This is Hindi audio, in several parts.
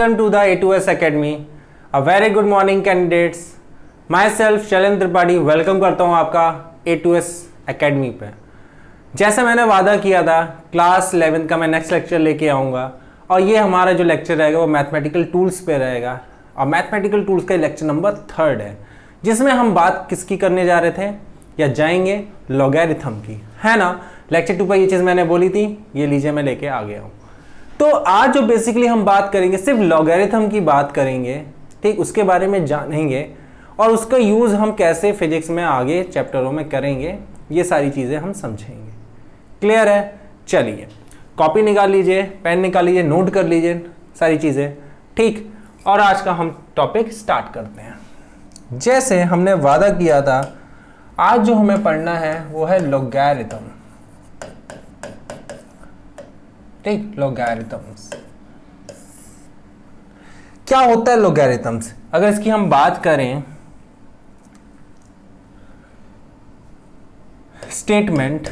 Welcome to the A2S Academy. A very good morning candidates. Myself Shailendra Tripathi welcome करता हूं आपका A2S Academy पे। जैसे मैंने वादा किया था क्लास 11 का मैं नेक्स्ट लेक्चर लेके आऊँगा और ये हमारा जो लेक्चर रहेगा वो मैथमेटिकल टूल्स पे रहेगा और मैथमेटिकल टूल्स का लेक्चर नंबर 3 है जिसमें हम बात किसकी करने जा रहे थे या जाएंगे लॉगरिथम की, है ना। लेक्चर 2 पर ये चीज़ मैंने बोली थी, ये लीजिए मैं लेके आ गया हूँ। तो आज जो बेसिकली हम बात करेंगे सिर्फ लॉगरिथम की बात करेंगे, ठीक, उसके बारे में जानेंगे और उसका यूज़ हम कैसे फिजिक्स में आगे चैप्टरों में करेंगे, ये सारी चीज़ें हम समझेंगे। क्लियर है? चलिए कॉपी निकाल लीजिए, पेन निकाल लीजिए, नोट कर लीजिए सारी चीज़ें, ठीक। और आज का हम टॉपिक स्टार्ट करते हैं। जैसे हमने वादा किया था आज जो हमें पढ़ना है वो है लॉगरिथम, ठीक। लॉगरिथम्स क्या होता है? लॉगरिथम्स अगर इसकी हम बात करें, statement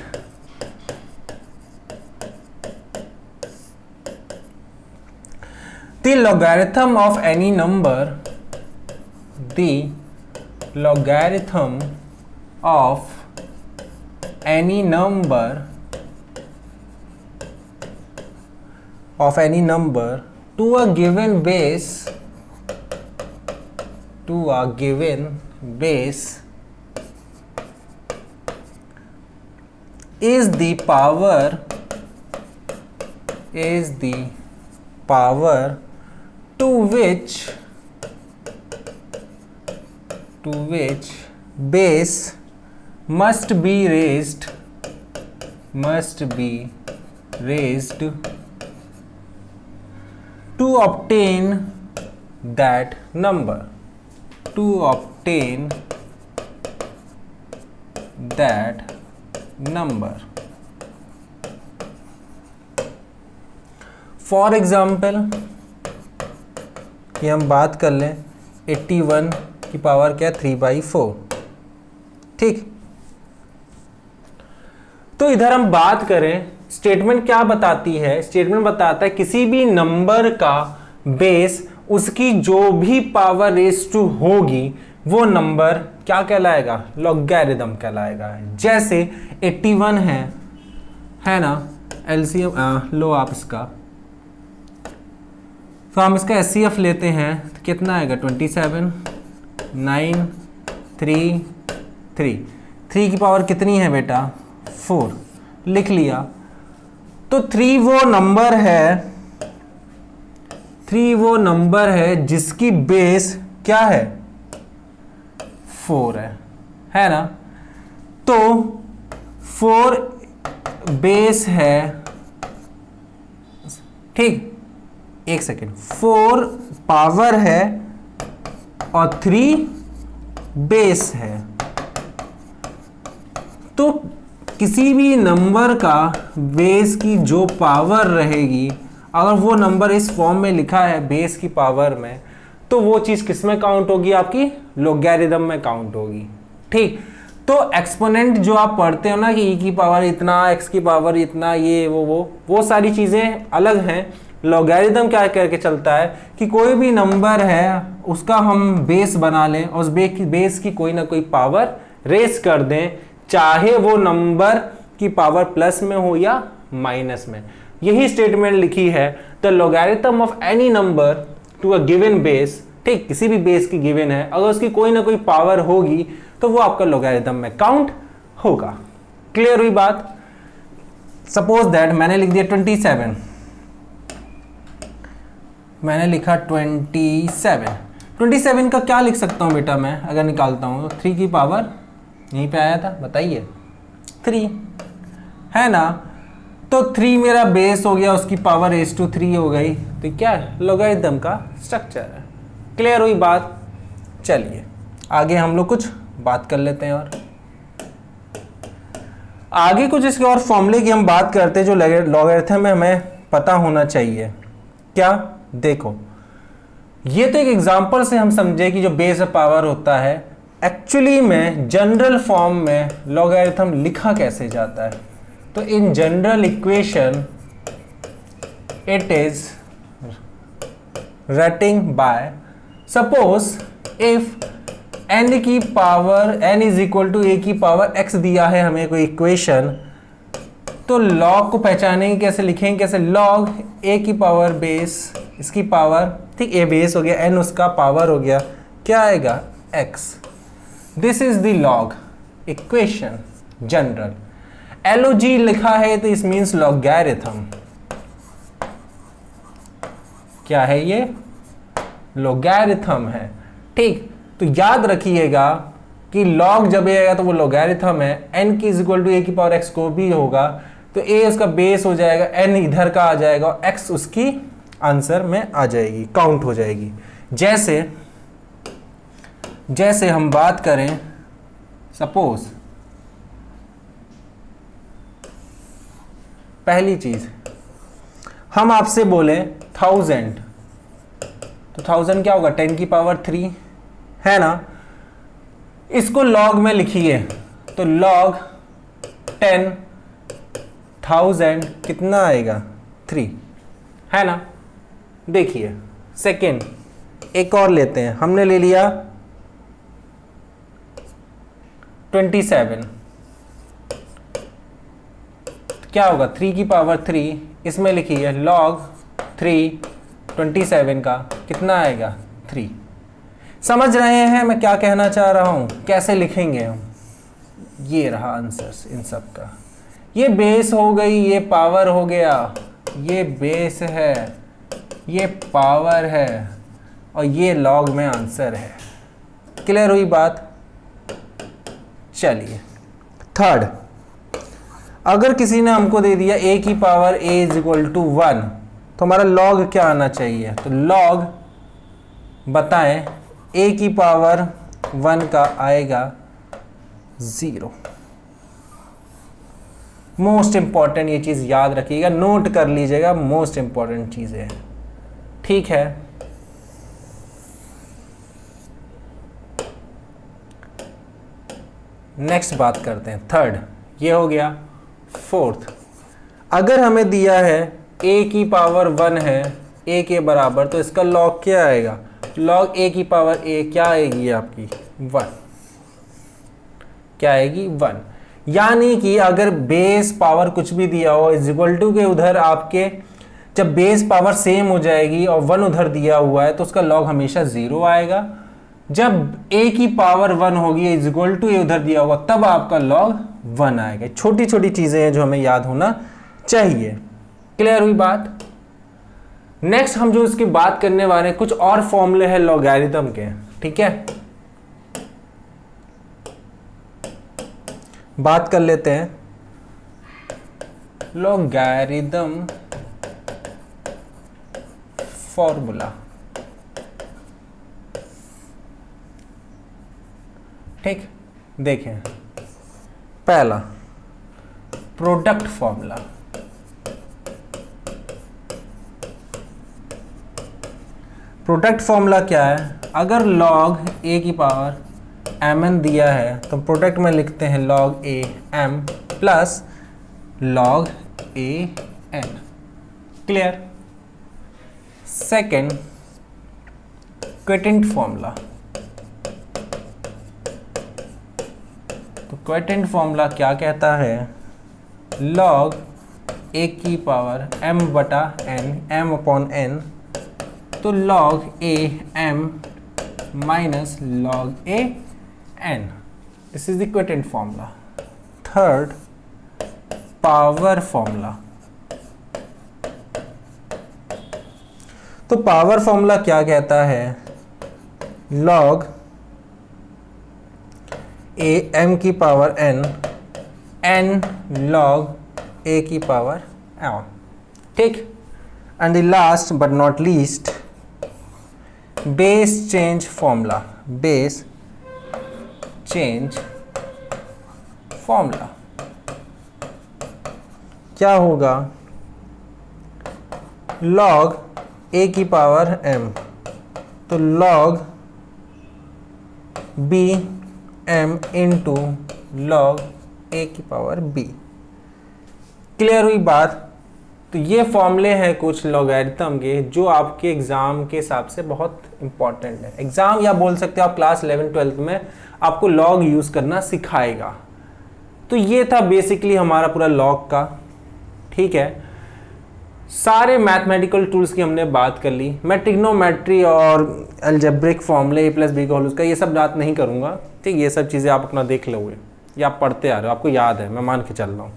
the logarithm of any number, the logarithm of any number of any number to a given base is the power to which base must be raised to obtain that number, for example कि हम बात कर लें 81 की पावर क्या, 3/4, ठीक। तो इधर हम बात करें, स्टेटमेंट क्या बताती है? स्टेटमेंट बताता है किसी भी नंबर का बेस उसकी जो भी पावर रेज टू होगी वो नंबर क्या कहलाएगा? लॉगरिथम कहलाएगा। जैसे 81 है ना, एलसीएम लो आप इसका, तो हम इसका एचसीएफ लेते हैं तो कितना आएगा? 27, 9, 3, 3 की पावर कितनी है बेटा? 4, लिख लिया। तो 3 वो नंबर है जिसकी बेस क्या है? 4 है ना। तो 4 बेस है, ठीक। एक सेकेंड, 4 पावर है और 3 बेस है। तो किसी भी नंबर का बेस की जो पावर रहेगी, अगर वो नंबर इस फॉर्म में लिखा है बेस की पावर में, तो वो चीज़ किस में काउंट होगी? आपकी लॉगरिथम में काउंट होगी, ठीक। तो एक्सपोनेंट जो आप पढ़ते हो ना कि e की पावर इतना, x की पावर इतना, ये वो सारी चीज़ें अलग हैं। लॉगरिथम क्या करके चलता है कि कोई भी नंबर है उसका हम बेस बना लें और उस बेस की कोई ना कोई पावर रेस कर दें, चाहे वो नंबर की पावर प्लस में हो या माइनस में। यही स्टेटमेंट लिखी है, the logarithm of any number to a given base, ठीक। किसी भी बेस की गिवन है, अगर उसकी कोई ना कोई पावर होगी तो वो आपका लॉगरिथम में काउंट होगा। क्लियर हुई बात? सपोज दैट मैंने लिख दिया 27, मैंने लिखा 27 का क्या लिख सकता हूं बेटा मैं? अगर निकालता हूं तो 3 की पावर यहीं पे आया था, बताइए, 3 है ना। तो 3 मेरा बेस हो गया, उसकी पावर रेज़ टू 3 हो गई, तो क्या है? लॉगरिथम का स्ट्रक्चर है। क्लियर हुई बात? चलिए आगे हम लोग कुछ बात कर लेते हैं और आगे कुछ इसके और फॉर्मूले की हम बात करते हैं जो लॉगरिथम में हमें पता होना चाहिए। क्या? देखो, ये तो एक एग्जांपल से हम समझे कि जो बेस पावर होता है एक्चुअली में जनरल फॉर्म में लॉगरिथम लिखा कैसे जाता है। तो in general equation it is rating by, suppose if n की power n is equal to a की पावर x दिया है हमें कोई इक्वेशन, तो log को पहचानेंगे कैसे, लिखेंगे कैसे, log a की पावर बेस इसकी पावर, ठीक, a बेस हो गया, n उसका पावर हो गया, क्या आएगा x। This is the log equation general. log लिखा है तो इस मीन्स लॉगैरिथम, क्या है ये, लॉगैरिथम है, ठीक। तो याद रखिएगा कि log जब आएगा तो वो लॉगैरिथम है, n की इज इक्वल टू a की पावर x को भी होगा, तो a उसका बेस हो जाएगा, n इधर का आ जाएगा और x उसकी आंसर में आ जाएगी, काउंट हो जाएगी। जैसे हम बात करें, सपोज पहली चीज हम आपसे बोले 1000, तो 1000 क्या होगा, 10 की पावर 3 है ना। इसको log में लिखिए तो log 10,000 कितना आएगा 3, है ना। देखिए सेकेंड एक और लेते हैं, हमने ले लिया 27, क्या होगा 3 की पावर 3, इसमें लिखिए log 3 27 का कितना आएगा 3। समझ रहे हैं मैं क्या कहना चाह रहा हूं, कैसे लिखेंगे हम। ये रहा आंसर्स इन सब का, ये बेस हो गई, ये पावर हो गया, ये बेस है, ये पावर है और ये log में आंसर है। क्लियर हुई बात। चलिए थर्ड, अगर किसी ने हमको दे दिया a की power a is equal to 1, तो हमारा log क्या आना चाहिए, तो log बताएं a की पावर 1 का आएगा 0। मोस्ट इंपॉर्टेंट ये चीज याद रखिएगा, नोट कर लीजिएगा, मोस्ट इंपॉर्टेंट चीज है, ठीक है। नेक्स्ट बात करते हैं, थर्ड ये हो गया। फोर्थ, अगर हमें दिया है a की पावर 1 है a के बराबर, तो इसका log क्या आएगा, log a की पावर a क्या आएगी आपकी 1, क्या आएगी 1। यानी कि अगर बेस पावर कुछ भी दिया हो इज इक्वल टू के उधर आपके जब बेस पावर सेम हो जाएगी और 1 उधर दिया हुआ है तो उसका log हमेशा 0 आएगा। जब a की पावर 1 होगी इज इक्वल टू a उधर दिया होगा तब आपका log 1 आएगा। छोटी छोटी चीजें हैं जो हमें याद होना चाहिए। क्लियर हुई बात। नेक्स्ट हम जो इसकी बात करने वाले हैं, कुछ और फॉर्मूले हैं लॉगरिथम के, ठीक है, बात कर लेते हैं। लॉगरिथम फॉर्मूला, ठीक, देखें पहला प्रोडक्ट फॉर्मूला। प्रोडक्ट फॉर्मूला क्या है, अगर log a की पावर mn दिया है तो प्रोडक्ट में लिखते हैं log a m plus log a n। Clear. Second quotient formula, तो क्वोटिएंट फॉर्मूला क्या कहता है, log a की पावर m बटा n, m अपॉन n, तो log a m minus log a n, this is the quotient formula. Third power formula, तो पावर फॉर्मूला क्या कहता है, log a m की power n, n log a की पावर m, ठीक। And the last but not least base change formula, base change formula क्या होगा, log a की पावर m, तो log b m into log a की पावर b। क्लियर हुई बात। तो ये फॉर्मूले हैं कुछ लॉगरिथम के जो आपके एग्जाम के हिसाब से बहुत इंपॉर्टेंट है। एग्जाम या बोल सकते हो आप क्लास 11-12 में आपको लॉग यूज करना सिखाएगा। तो ये था बेसिकली हमारा पूरा लॉग का, ठीक है। सारे मैथमेटिकल टूल्स की हमने बात कर ली। मैं ट्रिग्नोमेट्री और अलजेब्रिक फॉर्मूले a+b का होल उसका ये सब बात नहीं करूँगा, ठीक। ये सब चीज़ें आप अपना देख लोगे या आप पढ़ते आ रहे हो, आपको याद है, मैं मान के चल रहा हूँ।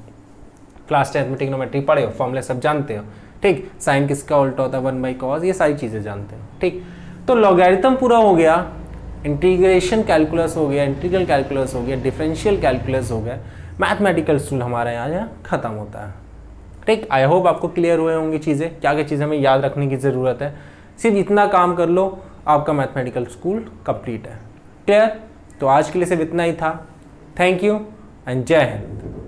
क्लास 10 में ट्रिग्नोमेट्री पढ़े हो, फॉर्मूले सब जानते हो, ठीक। साइन किसका उल्टा होता है 1/cos, ये सारी चीज़ें जानते हो, ठीक। तो लॉगरिथम पूरा हो गया, इंटीग्रेशन कैलकुलस हो गया, इंटीग्रल कैलकुलस हो गया, डिफरेंशियल कैलकुलस हो गया, मैथमेटिकल टूल हमारा यहाँ खत्म होता है, ठीक। आई होप आपको क्लियर हुए होंगी चीज़ें, क्या क्या चीज़ें हमें याद रखने की ज़रूरत है। सिर्फ इतना काम कर लो, आपका मैथमेटिकल स्कूल कंप्लीट है। क्लियर? तो आज के लिए सिर्फ इतना ही था। थैंक यू एंड जय हिंद।